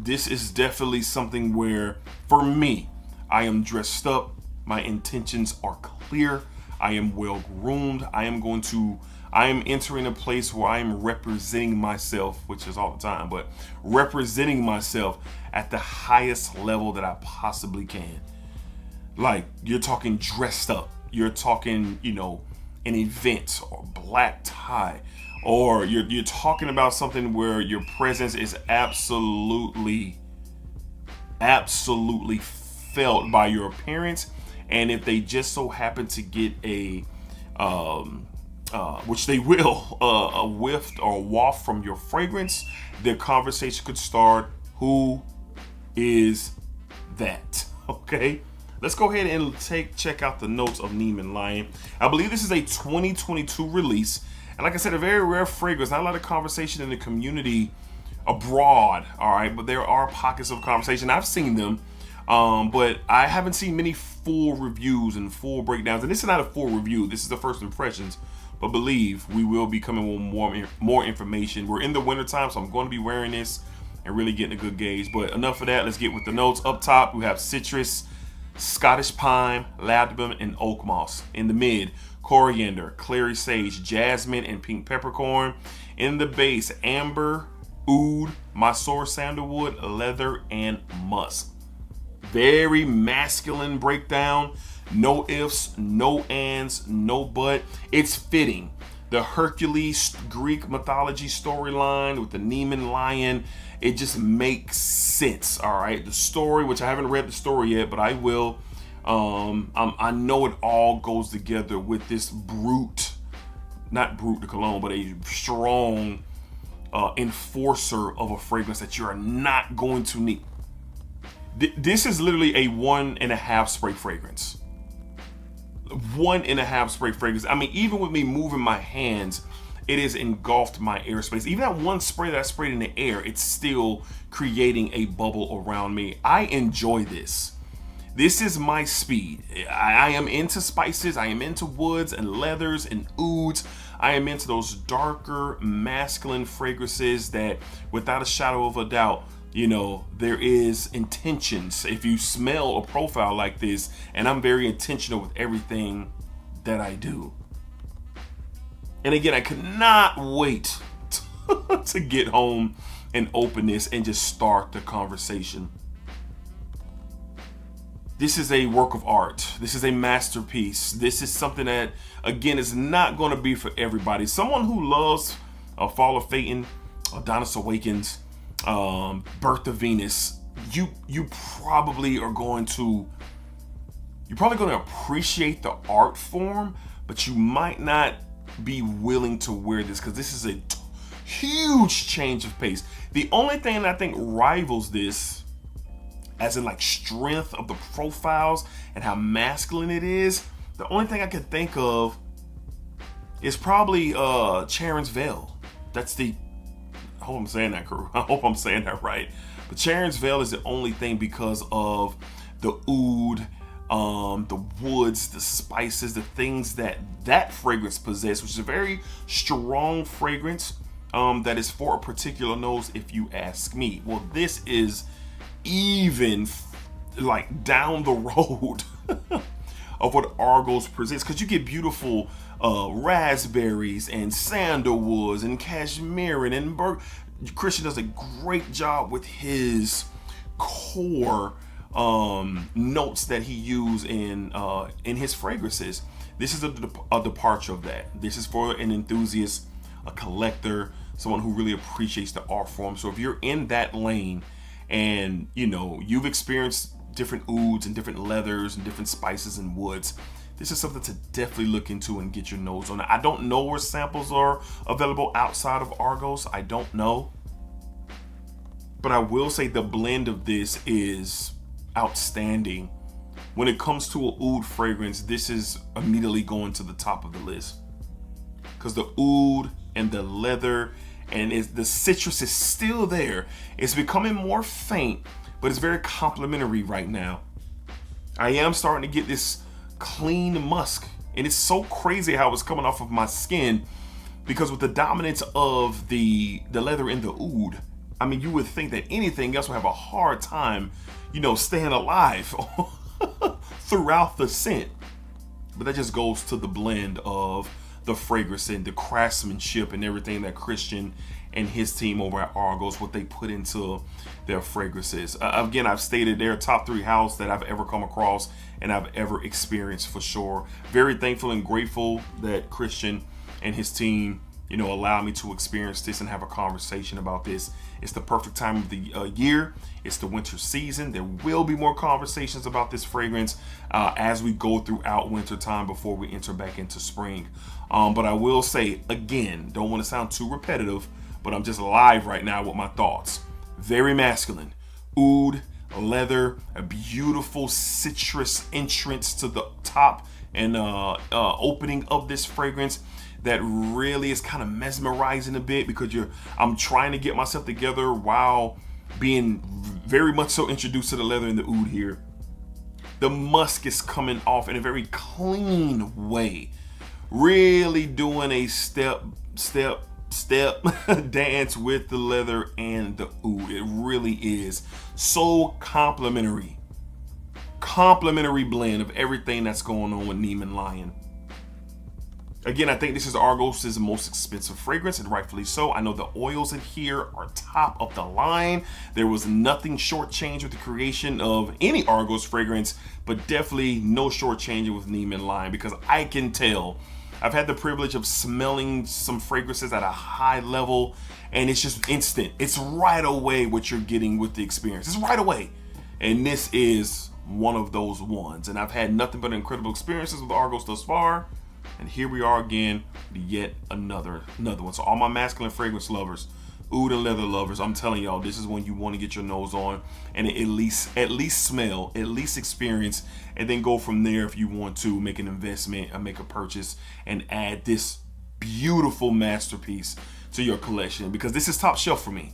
this is definitely something where, for me, I am dressed up. My intentions are clear. I am well groomed. I am entering a place where I am representing myself, which is all the time, but representing myself at the highest level that I possibly can. Like, you're talking dressed up. You're talking, an event or black tie, or you're talking about something where your presence is absolutely felt by your appearance. And if they just so happen to get a which they will, a whiff or a waft from your fragrance, the conversation could start. Who is that? Okay, let's go ahead and check out the notes of Nemean Lion. I believe this is a 2022 release, and like I said, a very rare fragrance. Not a lot of conversation in the community abroad. All right, but there are pockets of conversation. I've seen them, but I haven't seen many full reviews and full breakdowns. And this is not a full review. This is the first impressions. But believe we will be coming with more information. We're in the wintertime, so I'm going to be wearing this and really getting a good gauge. But enough of that. Let's get with the notes. Up top, we have citrus, Scottish pine, labdanum, and oak moss. In the mid, coriander, clary sage, jasmine, and pink peppercorn. In the base, amber, oud, Mysore sandalwood, leather, and musk. Very masculine breakdown. No ifs, no ands, no but. It's fitting. The Heracles Greek mythology storyline with the Nemean Lion, it just makes sense. All right, the story, which I haven't read the story yet, but I will. I know it all goes together with this not brute de cologne, but a strong enforcer of a fragrance that you are not going to need. This is literally a 1.5 spray fragrance. 1.5 spray fragrance. I mean, even with me moving my hands, it has engulfed my airspace. Even that one spray that I sprayed in the air, it's still creating a bubble around me. I enjoy this. This is my speed. I am into spices. I am into woods and leathers and ouds. I am into those darker, masculine fragrances that, without a shadow of a doubt, there is intentions. If you smell a profile like this, and I'm very intentional with everything that I do. And again, I could not wait to get home and open this and just start the conversation. This is a work of art. This is a masterpiece. This is something that, again, is not going to be for everybody. Someone who loves Fall of Phaeton, Adonis Awakens, Birth of Venus, you probably are going to appreciate the art form, but you might not be willing to wear this because this is a huge change of pace. The only thing that I think rivals this, as in like strength of the profiles and how masculine it is, the only thing I could think of is probably Charon's Veil. That's the, I hope I'm saying that correct. I hope I'm saying that right. But Charon's Veil is the only thing because of the oud, the woods, the spices, the things that fragrance possesses, which is a very strong fragrance that is for a particular nose, if you ask me. Well, this is even like down the road of what Argos presents, because you get beautiful raspberries and sandalwoods and cashmere and Christian does a great job with his core notes that he used in his fragrances. This is a departure of that. This is for an enthusiast, a collector, someone who really appreciates the art form. So if you're in that lane and you've experienced different ouds and different leathers and different spices and woods, this is something to definitely look into and get your nose on. I don't know where samples are available outside of Argos. I don't know. But I will say the blend of this is outstanding. When it comes to an oud fragrance, this is immediately going to the top of the list. Because the oud and the leather and the citrus is still there. It's becoming more faint, but it's very complimentary right now. I am starting to get this clean musk, and it's so crazy how it's coming off of my skin, because with the dominance of the leather in the oud, I mean, you would think that anything else would have a hard time, staying alive throughout the scent. But that just goes to the blend of the fragrance and the craftsmanship and everything that Christian and his team over at Argos, what they put into their fragrances. Again, I've stated their top 3 house that I've ever come across and I've ever experienced for sure. Very thankful and grateful that Christian and his team, allow me to experience this and have a conversation about this. It's the perfect time of the year. It's the winter season. There will be more conversations about this fragrance as we go throughout winter time before we enter back into spring. But I will say, again, don't want to sound too repetitive, but I'm just live right now with my thoughts. Very masculine. Oud, leather, a beautiful citrus entrance to the top and opening of this fragrance that really is kind of mesmerizing a bit, because I'm trying to get myself together while being very much so introduced to the leather and the oud here. The musk is coming off in a very clean way, really doing a step dance with the leather and the oud. It really is so complementary blend of everything that's going on with Nemean Lion. Again, I think this is Argos' most expensive fragrance, and rightfully so. I know the oils in here are top of the line. There was nothing shortchanged with the creation of any Argos fragrance, but definitely no shortchanging with Nemean Lion, because I can tell. I've had the privilege of smelling some fragrances at a high level, and it's just instant. It's right away what you're getting with the experience. It's right away. And this is one of those ones. And I've had nothing but incredible experiences with Argos thus far. And here we are again, yet another one. So all my masculine fragrance lovers, oud and leather lovers, I'm telling y'all, this is when you want to get your nose on and at least smell, at least experience, and then go from there if you want to make an investment and make a purchase and add this beautiful masterpiece to your collection, because this is top shelf for me.